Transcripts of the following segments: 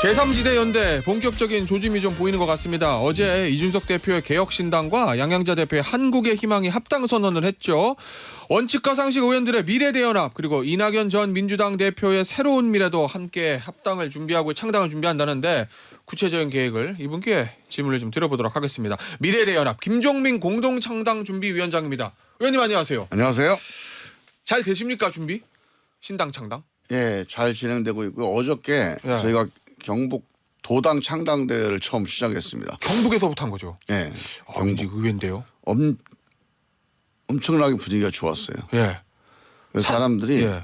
제3지대 연대 본격적인 조짐이 좀 보이는 것 같습니다. 어제 이준석 대표의 개혁신당과 양양자 대표의 한국의 희망이 합당 선언을 했죠. 원칙과 상식 의원들의 미래대연합 그리고 이낙연 전 민주당 대표의 새로운 미래도 함께 합당을 준비하고 창당을 준비한다는데 구체적인 계획을 이분께 질문을 좀 드려보도록 하겠습니다. 미래대연합 김종민 공동창당준비위원장입니다. 의원님 안녕하세요. 안녕하세요. 잘 되십니까 준비? 신당 창당? 예, 잘 진행되고 있고요. 어저께 예. 저희가 경북 도당 창당대회를 처음 시작했습니다. 경북에서부터 한 거죠. 예, 왠지 의외인데요. 엄청나게 분위기가 좋았어요. 예. 그래서 사람들이 예.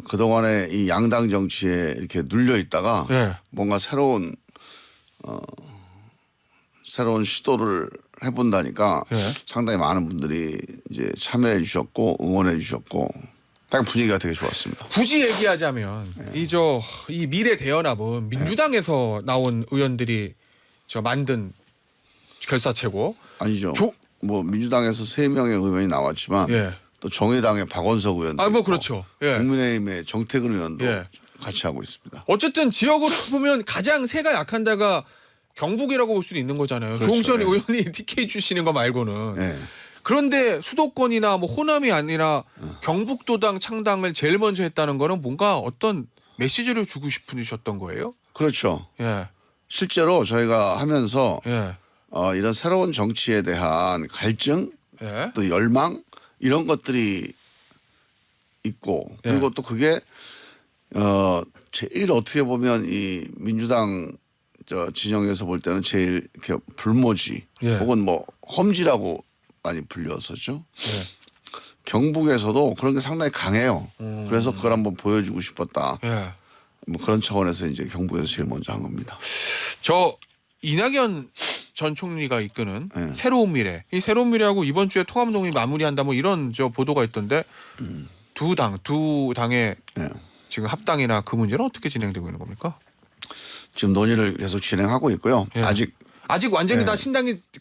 그동안에 이 양당 정치에 이렇게 눌려 있다가 예. 뭔가 새로운 시도를 해본다니까 예. 상당히 많은 분들이 이제 참여해 주셨고 응원해 주셨고 딱 분위기가 되게 좋았습니다. 굳이 얘기하자면 이 미래 대연합은 민주당에서 나온 의원들이 만든 결사체고 아니죠. 뭐 민주당에서 3명의 의원이 나왔지만 예. 또 정의당의 박원석 의원도 뭐 있고 그렇죠. 예. 국민의힘의 정태근 의원도 예. 같이 하고 있습니다. 어쨌든 지역으로 보면 가장 세가 약한 데가 경북이라고 볼 수도 있는 거잖아요. 그렇죠. 조홍천 예. 의원이 TK 출신인 거 말고는. 예. 그런데 수도권이나 뭐 호남이 아니라 경북도당 창당을 제일 먼저 했다는 거는 뭔가 어떤 메시지를 주고 싶으셨던 거예요? 그렇죠. 예. 실제로 저희가 하면서 예. 이런 새로운 정치에 대한 갈증 예. 또 열망 이런 것들이 있고 그리고 또 그게 제일 어떻게 보면 이 민주당 진영에서 볼 때는 제일 이렇게 불모지 예. 혹은 뭐 험지라고 많이 불렸었죠. 예. 경북에서도 그런 게 상당히 강해요. 그래서 그걸 한번 보여주고 싶었다. 예. 뭐 그런 차원에서 이제 경북에서 제일 먼저 한 겁니다. 저 이낙연 전 총리가 이끄는 네. 새로운 미래. 이 새로운 미래하고 이번 주에 통합농이 마무리한다 뭐 이런 보도가 있던데 두 당의 네. 지금 합당이나 그 문제는 어떻게 진행되고 있는 겁니까? 지금 논의를 계속 진행하고 있고요. 예. 아직 완전히 네. 다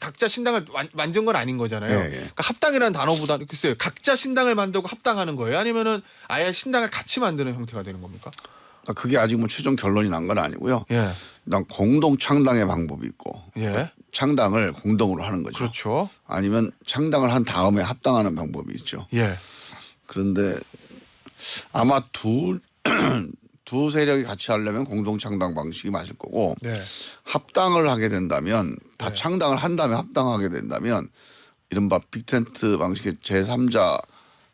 각자 신당을 만든 건 아닌 거잖아요. 예, 예. 그러니까 합당이라는 단어보다 글쎄요. 각자 신당을 만들고 합당하는 거예요? 아니면은 아예 신당을 같이 만드는 형태가 되는 겁니까? 그게 아직 뭐 최종 결론이 난 건 아니고요. 예. 일단 공동 창당의 방법이 있고 예. 창당을 공동으로 하는 거죠. 그렇죠. 아니면 창당을 한 다음에 합당하는 방법이 있죠. 예. 그런데 아마 두 세력이 같이 하려면 공동 창당 방식이 맞을 거고 네. 합당을 하게 된다면 다 네. 창당을 한 다음에 합당하게 된다면 이른바 빅텐트 방식의 제3자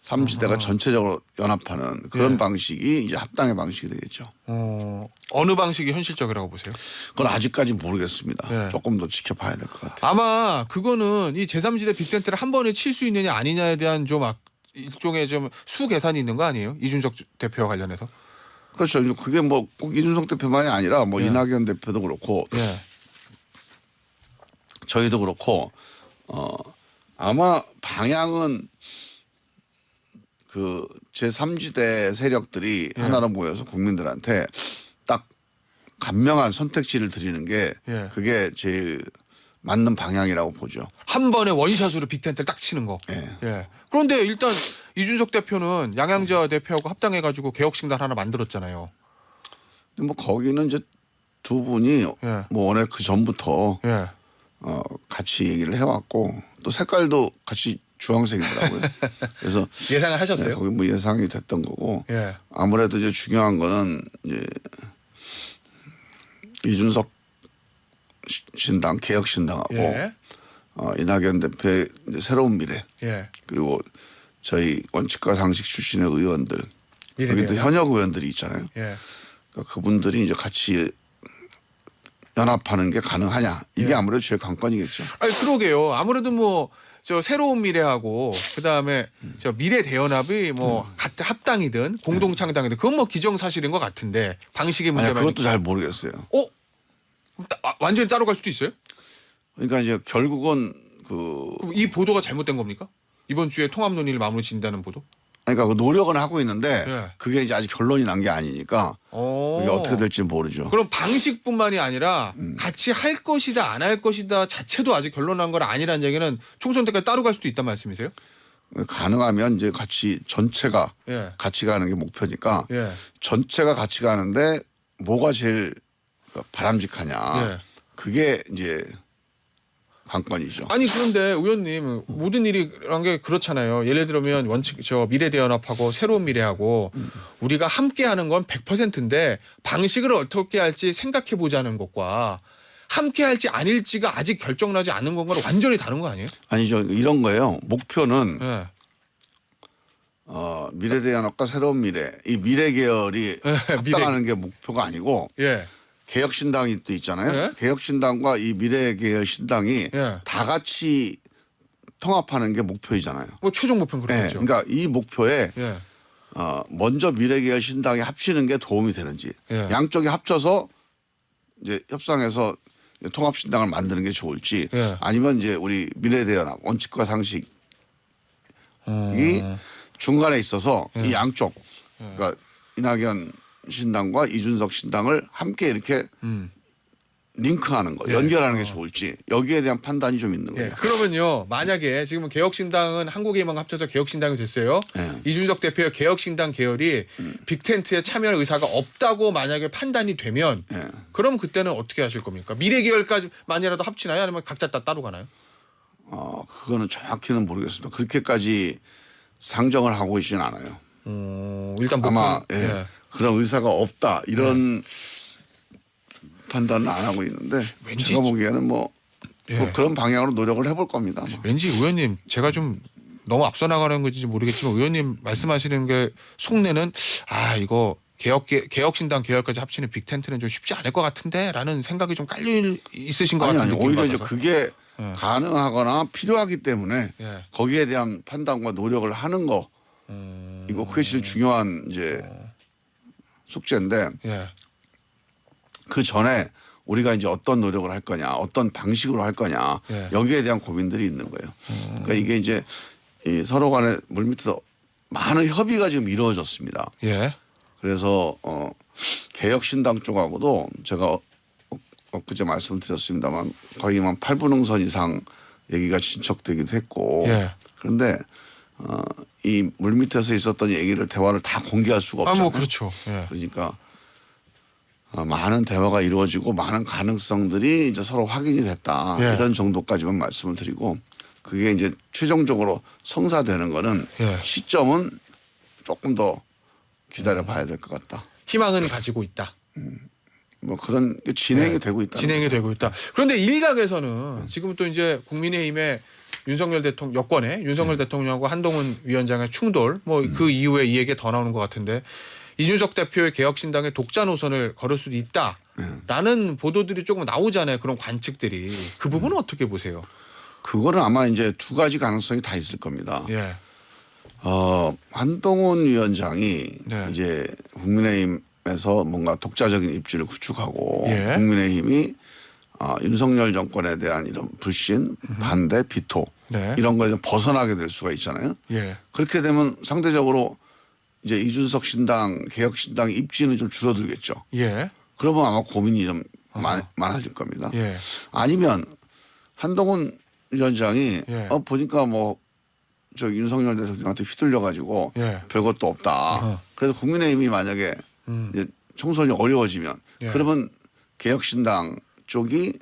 3지대가 전체적으로 연합하는 그런 예. 방식이 이제 합당의 방식이 되겠죠. 어느 방식이 현실적이라고 보세요? 그건 아직까지 모르겠습니다. 네. 조금 더 지켜봐야 될 것 같아요. 아마 그거는 이 제3지대 빅텐트를 한 번에 칠 수 있느냐 아니냐에 대한 일종의 수 계산이 있는 거 아니에요? 이준석 대표와 관련해서. 그렇죠. 그게 뭐 꼭 이준석 대표만이 아니라 뭐 예. 이낙연 대표도 그렇고 예. 저희도 그렇고 아마 방향은 그 제3지대 세력들이 예. 하나로 모여서 국민들한테 딱 간명한 선택지를 드리는 게 예. 그게 제일 맞는 방향이라고 보죠. 한 번에 원샷으로 빅텐트를 딱 치는 거. 예. 예. 그런데 일단 이준석 대표는 양양자 대표하고 합당해가지고 개혁신당 하나 만들었잖아요. 근데 뭐 거기는 이제 두 분이 예. 뭐 원래 그 전부터 예. 같이 얘기를 해왔고 또 색깔도 같이 주황색이더라고요. 그래서 예상을 하셨어요? 네, 거기 뭐 예상이 됐던 거고 예. 아무래도 이제 중요한 거는 이제 이준석 신당 개혁신당하고 예. 이낙연 대표의 이제 새로운 미래 예. 그리고 저희 원칙과 상식 출신의 의원들 미래대연합. 여기 또 현역 의원들이 있잖아요. 예. 그러니까 그분들이 이제 같이 연합하는 게 가능하냐 이게 예. 아무래도 제일 관건이겠죠. 아니 그러게요. 아무래도 새로운 미래하고 그다음에 미래 대연합이 같은 합당이든 공동 창당이든 그건 기정사실인 것 같은데 방식의 아니 문제만. 그것도 잘 모르겠어요. 그럼 완전히 따로 갈 수도 있어요? 그러니까 이제 결국은 그럼 이 보도가 잘못된 겁니까? 이번 주에 통합 논의를 마무리 진다는 보도? 그러니까 그 노력은 하고 있는데 예. 그게 이제 아직 결론이 난 게 아니니까 그게 어떻게 될지 모르죠. 그럼 방식뿐만이 아니라 같이 할 것이다 안 할 것이다 자체도 아직 결론난 건 아니라는 얘기는 총선 때까지 따로 갈 수도 있단 말씀이세요? 가능하면 이제 전체가 예. 같이 가는 게 목표니까 예. 전체가 같이 가는데 뭐가 제일 바람직하냐. 예. 그게 이제 관건이죠. 아니 그런데 의원님 모든 일이란 게 그렇잖아요. 예를 들면 원칙 저 미래대연합하고 새로운 미래하고 우리가 함께하는 건 100%인데 방식을 어떻게 할지 생각해 보자는 것과 함께할지 아닐지가 아직 결정나지 않은 건가는 완전히 다른 거 아니에요? 아니죠. 이런 거예요. 목표는 예. 미래대연합과 새로운 미래 이 미래 계열이 합당하는 게 목표가 아니고 예. 개혁신당이 또 있잖아요. 예. 개혁신당과 이 미래계열신당이 예. 다 같이 통합하는 게 목표이잖아요. 뭐 최종 목표는 네, 그렇겠죠. 그러니까 이 목표에 예. 먼저 미래계열신당이 합치는 게 도움이 되는지 예. 양쪽이 합쳐서 이제 협상해서 통합신당을 만드는 게 좋을지 예. 아니면 이제 우리 미래대연합 원칙과 상식이 중간에 있어서 이 양쪽 그러니까 이낙연 신당과 이준석 신당을 함께 이렇게 링크하는 거, 연결하는 게 좋을지 여기에 대한 판단이 좀 있는 예. 거예요. 그러면요. 만약에 지금은 개혁신당은 한국의힘 합쳐서 개혁신당이 됐어요. 예. 이준석 대표의 개혁신당 계열이 빅텐트에 참여할 의사가 없다고 만약에 판단이 되면 예. 그럼 그때는 어떻게 하실 겁니까? 미래계열까지만이라도 합치나요? 아니면 각자 따로 가나요? 그거는 정확히는 모르겠습니다. 그렇게까지 상정을 하고 있지는 않아요. 일단 아마 목표는- 예. 그런 의사가 없다 이런 판단은 안 하고 있는데 왠지 제가 보기에는 뭐 예. 그런 방향으로 노력을 해볼 겁니다. 아마. 왠지 의원님 제가 좀 너무 앞서 나가는 건지 모르겠지만 의원님 말씀하시는 게 속내는 이거 개혁신당 계열까지 합치는 빅텐트는 좀 쉽지 않을 것 같은데라는 생각이 좀 깔려 있으신 것 아니 같은 느낌 오히려 이제 받아서. 그게 예. 가능하거나 필요하기 때문에 예. 거기에 대한 판단과 노력을 하는 거 이거 그게 제일 중요한 이제 숙제인데 예. 그 전에 우리가 이제 어떤 노력을 할 거냐, 어떤 방식으로 할 거냐 예. 여기에 대한 고민들이 있는 거예요. 그러니까 이게 이제 이 서로 간에 물밑에서 많은 협의가 지금 이루어졌습니다. 예. 그래서 개혁신당 쪽하고도 제가 엊그제 말씀드렸습니다만 거의 한 8분응선 이상 얘기가 진척되기도 했고 예. 그런데 이 물밑에서 있었던 얘기를 대화를 다 공개할 수가 없잖아요. 뭐 그렇죠. 예. 그러니까 많은 대화가 이루어지고 많은 가능성들이 이제 서로 확인이 됐다. 예. 이런 정도까지만 말씀을 드리고 그게 이제 최종적으로 성사되는 거는 예. 시점은 조금 더 기다려 봐야 될 것 같다. 희망은 가지고 있다. 뭐 그런 게 진행이 되고 있다. 진행이 되고 있다. 그런데 일각에서는 지금 또 이제 국민의힘의 윤석열 대통령 여권의 윤석열 대통령하고 한동훈 위원장의 충돌 뭐 그 이후에 이 얘기가 더 나오는 것 같은데 이준석 대표의 개혁신당의 독자 노선을 걸을 수도 있다라는 보도들이 조금 나오잖아요. 그런 관측들이 그 부분은 어떻게 보세요? 그거는 아마 이제 두 가지 가능성이 다 있을 겁니다. 예. 한동훈 위원장이 네. 이제 국민의힘에서 뭔가 독자적인 입지를 구축하고 예. 국민의힘이 윤석열 정권에 대한 이런 불신, 반대, 비토 네. 이런 거에서 벗어나게 될 수가 있잖아요. 예. 그렇게 되면 상대적으로 이제 이준석 신당, 개혁신당 입지는 좀 줄어들겠죠. 예. 그러면 아마 고민이 좀 많아질 겁니다. 예. 아니면 한동훈 위원장이 예. 보니까 뭐 저 윤석열 대통령한테 휘둘려 가지고 예. 별것도 없다. 그래서 국민의힘이 만약에 이제 총선이 어려워지면 예. 그러면 개혁신당 쪽이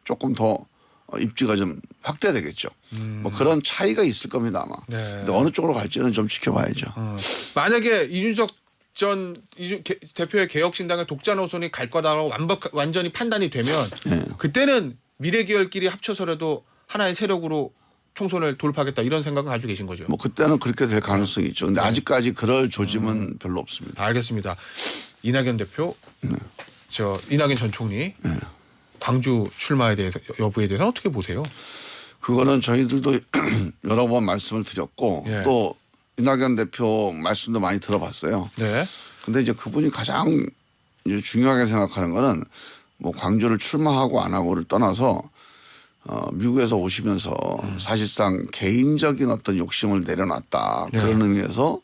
조금 더 입지가 좀 확대되겠죠. 뭐 그런 차이가 있을 겁니다 아마. 네. 근데 어느 쪽으로 갈지는 좀 지켜봐야죠. 만약에 이준석 전 대표의 개혁신당의 독자 노선이 갈 거다라고 완전히 판단이 되면 예. 그때는 미래계열끼리 합쳐서라도 하나의 세력으로 총선을 돌파하겠다 이런 생각을 가지고 계신 거죠. 뭐 그때는 그렇게 될 가능성이 있죠. 근데 아직까지 그럴 조짐은 별로 없습니다. 알겠습니다. 이낙연 대표, 이낙연 전 총리 광주 출마에 대해서 여부에 대해서는 어떻게 보세요? 그거는 저희들도 여러 번 말씀을 드렸고 예. 또 이낙연 대표 말씀도 많이 들어봤어요. 네. 근데 이제 그분이 가장 이제 중요하게 생각하는 거는 뭐 광주를 출마하고 안 하고를 떠나서 미국에서 오시면서 사실상 개인적인 어떤 욕심을 내려놨다. 예. 그런 의미에서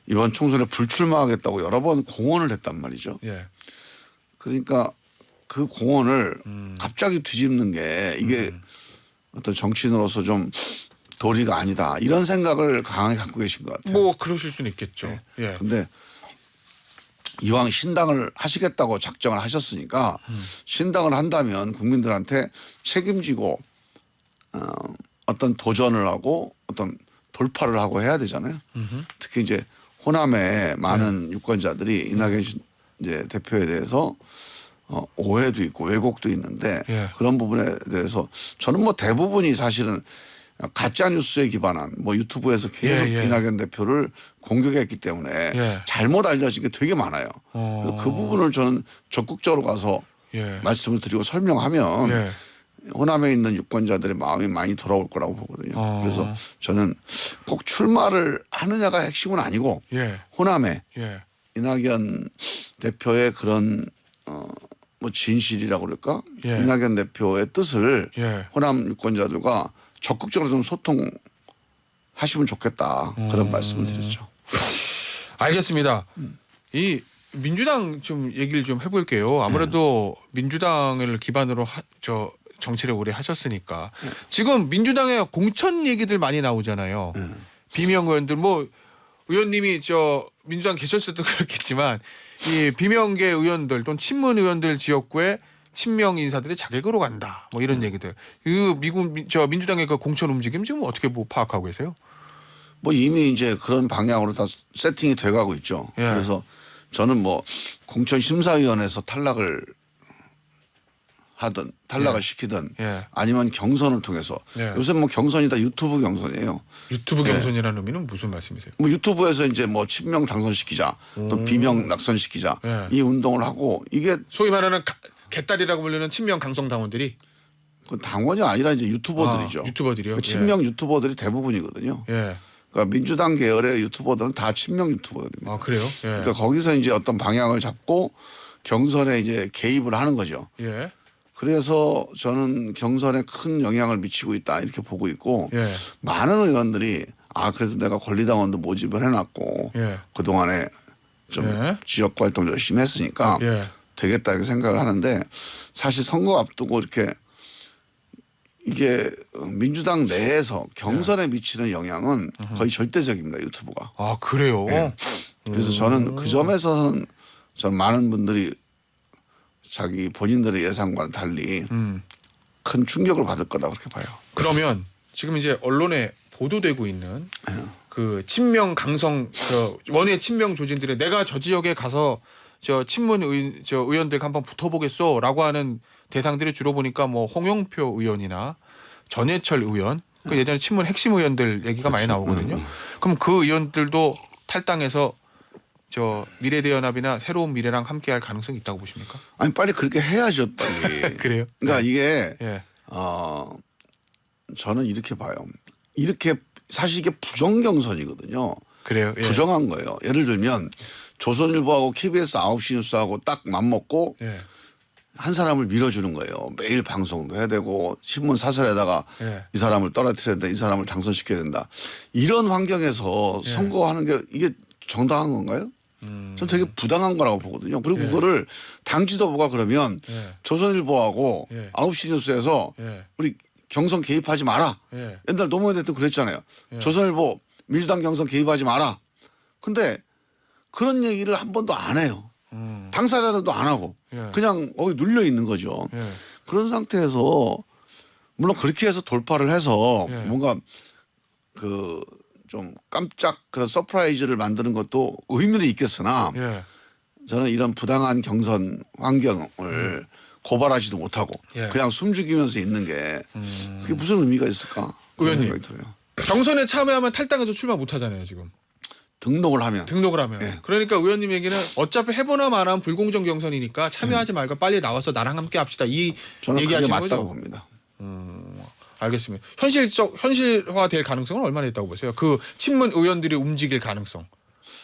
이번 총선에 불출마하겠다고 여러 번 공언을 했단 말이죠. 예. 그러니까 그 공언을 갑자기 뒤집는 게 이게 어떤 정치인으로서 좀 도리가 아니다. 이런 생각을 강하게 갖고 계신 것 같아요. 뭐 그러실 수는 있겠죠. 예. 근데 이왕 신당을 하시겠다고 작정을 하셨으니까 신당을 한다면 국민들한테 책임지고 어떤 도전을 하고 어떤 돌파를 하고 해야 되잖아요. 특히 이제 호남의 많은 유권자들이 이낙연 이제 대표에 대해서 오해도 있고 왜곡도 있는데 예. 그런 부분에 대해서 저는 뭐 대부분이 사실은 가짜 뉴스에 기반한 뭐 유튜브에서 계속 예, 예. 이낙연 대표를 공격했기 때문에 예. 잘못 알려진 게 되게 많아요. 그래서 그 부분을 저는 적극적으로 가서 예. 말씀을 드리고 설명하면 예. 호남에 있는 유권자들의 마음이 많이 돌아올 거라고 보거든요. 그래서 저는 꼭 출마를 하느냐가 핵심은 아니고 예. 호남에 예. 이낙연 대표의 그런 뭐 진실이라고 그럴까? 예. 이낙연 대표의 뜻을 예. 호남 유권자들과 적극적으로 좀 소통하시면 좋겠다. 그런 말씀을 드렸죠. 알겠습니다. 이 민주당 좀 얘기를 좀 해볼게요. 아무래도 민주당을 기반으로 정치를 오래 하셨으니까 지금 민주당의 공천 얘기들 많이 나오잖아요. 비명 의원들 뭐 의원님이 민주당 계셨을 때도 그렇겠지만 이 비명계 의원들 또는 친문 의원들 지역구에 친명 인사들이 자객으로 간다. 뭐 이런 얘기들. 그 민주당의 그 공천 움직임 지금 어떻게 뭐 파악하고 계세요? 뭐 이미 이제 그런 방향으로 다 세팅이 돼가고 있죠. 예. 그래서 저는 뭐 공천심사위원회에서 탈락을 하든 탈락을 예. 시키든 예. 아니면 경선을 통해서 예. 요새 뭐 경선이 다 유튜브 경선이에요. 유튜브 경선이라는 의미는 무슨 말씀이세요? 뭐 유튜브에서 이제 뭐 친명 당선시키자 또 비명 낙선시키자 예. 이 운동을 하고 이게 소위 말하는 개딸이라고 불리는 친명 강성 당원들이 그 당원이 아니라 이제 유튜버들이죠. 유튜버들이요. 그 친명 유튜버들이 대부분이거든요. 예. 그러니까 민주당 계열의 유튜버들은 다 친명 유튜버들입니다. 아 그래요? 예. 그러니까 거기서 이제 어떤 방향을 잡고 경선에 이제 개입을 하는 거죠. 예. 그래서 저는 경선에 큰 영향을 미치고 있다 이렇게 보고 있고 예. 많은 의원들이 그래서 내가 권리당원도 모집을 해놨고 예. 그동안에 좀 예. 지역 활동 열심히 했으니까 예. 되겠다 이렇게 생각을 하는데 사실 선거 앞두고 이렇게 이게 민주당 내에서 경선에 미치는 영향은 거의 절대적입니다. 유튜브가. 아 그래요? 예. 그래서 저는 그 점에서는 전 많은 분들이 자기 본인들의 예상과는 달리 큰 충격을 받을 거다 그렇게 봐요. 그러면 지금 이제 언론에 보도되고 있는 그 친명 강성 원외 친명 조진들의 내가 저 지역에 가서 친문 의원들 한번 붙어보겠소라고 하는 대상들이 주로 보니까 뭐 홍영표 의원이나 전해철 의원 그 예전에 친문 핵심 의원들 얘기가 많이 나오거든요. 그럼 그 의원들도 탈당해서 미래대연합이나 새로운 미래랑 함께할 가능성이 있다고 보십니까? 아니 빨리 그렇게 해야죠 빨리. 그래요? 그러니까 이게 예. 저는 이렇게 봐요. 이렇게 사실 이게 부정 경선이거든요. 그래요? 예. 부정한 거예요. 예를 들면 조선일보하고 KBS 9시 뉴스하고 딱 맞먹고 예. 한 사람을 밀어주는 거예요. 매일 방송도 해야 되고 신문 사설에다가 예. 이 사람을 떨어뜨려야 된다. 이 사람을 당선시켜야 된다. 이런 환경에서 예. 선거하는 게 이게 정당한 건가요? 전 되게 부당한 거라고 보거든요. 그리고 예. 그거를 당 지도부가 그러면 예. 조선일보하고 예. 9시 뉴스에서 예. 우리 경선 개입하지 마라. 예. 옛날 노무현 대통령 그랬잖아요. 예. 조선일보 민주당 경선 개입하지 마라. 근데 그런 얘기를 한 번도 안 해요. 당사자들도 안 하고 예. 그냥 거기 눌려 있는 거죠. 예. 그런 상태에서 물론 그렇게 해서 돌파를 해서 예. 뭔가 그 좀 깜짝 그런 서프라이즈를 만드는 것도 의미는 있겠으나 예. 저는 이런 부당한 경선 환경을 고발하지도 못하고 예. 그냥 숨죽이면서 있는 게 그게 무슨 의미가 있을까? 그런 의원님. 생각이 들어요. 경선에 참여하면 탈당해서 출마 못 하잖아요, 지금. 등록을 하면 등록을 하면. 예. 그러니까 의원님 얘기는 어차피 해보나 마나한 불공정 경선이니까 참여하지 말고 빨리 나와서 나랑 함께 합시다. 이 저는 그게 얘기하시는 맞다고 거죠? 봅니다. 알겠습니다. 현실화될 가능성은 얼마나 있다고 보세요? 그 친문 의원들이 움직일 가능성.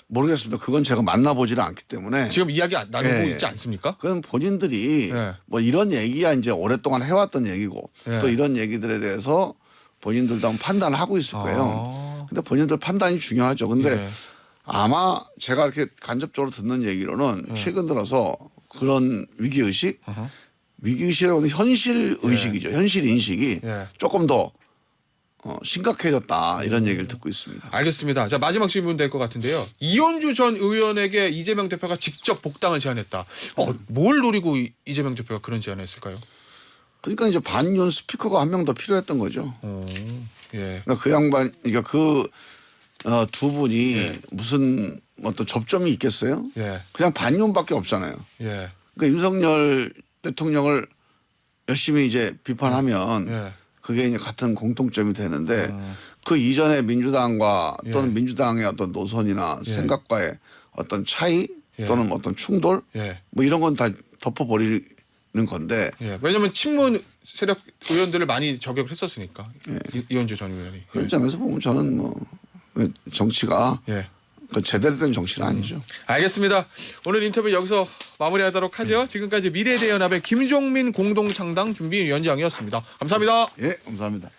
모르겠습니다. 그건 제가 만나보지를 않기 때문에 지금 이야기 나누고 예. 있지 않습니까? 그건 본인들이 예. 뭐 이런 얘기야 이제 오랫동안 해왔던 얘기고 예. 또 이런 얘기들에 대해서 본인들도 한번 판단을 하고 있을 거예요. 근데 본인들 판단이 중요하죠. 근데 예. 아마 제가 이렇게 간접적으로 듣는 얘기로는 최근 들어서 그런 위기의식 위기의식이라고는 현실 의식이죠. 현실 인식이 예. 조금 더 심각해졌다 이런 얘기를 듣고 있습니다. 알겠습니다. 자, 마지막 질문 될 것 같은데요. 이현주 전 의원에게 이재명 대표가 직접 복당을 제안했다. 뭘 노리고 이재명 대표가 그런 제안을 했을까요? 그러니까 이제 반윤 스피커가 한 명 더 필요했던 거죠. 예. 그러니까 그 양반, 그러니까 두 분이 예. 무슨 어떤 접점이 있겠어요? 예. 그냥 반윤밖에 없잖아요. 예. 그러니까 윤석열 대통령을 열심히 이제 비판하면 예. 그게 이제 같은 공통점이 되는데 그 이전에 민주당과 또는 예. 민주당의 어떤 노선이나 예. 생각과의 어떤 차이 예. 또는 어떤 충돌 예. 뭐 이런 건 다 덮어버리는 건데 예. 왜냐하면 친문 세력 의원들을 많이 저격을 했었으니까 이현주 전 의원이. 그런 점에서 보면 저는 뭐 정치가 예. 그 제대로 된 정치는 아니죠. 알겠습니다. 오늘 인터뷰 여기서 마무리하도록 하죠. 지금까지 미래대연합의 김종민 공동창당 준비위원장이었습니다. 감사합니다. 예, 감사합니다.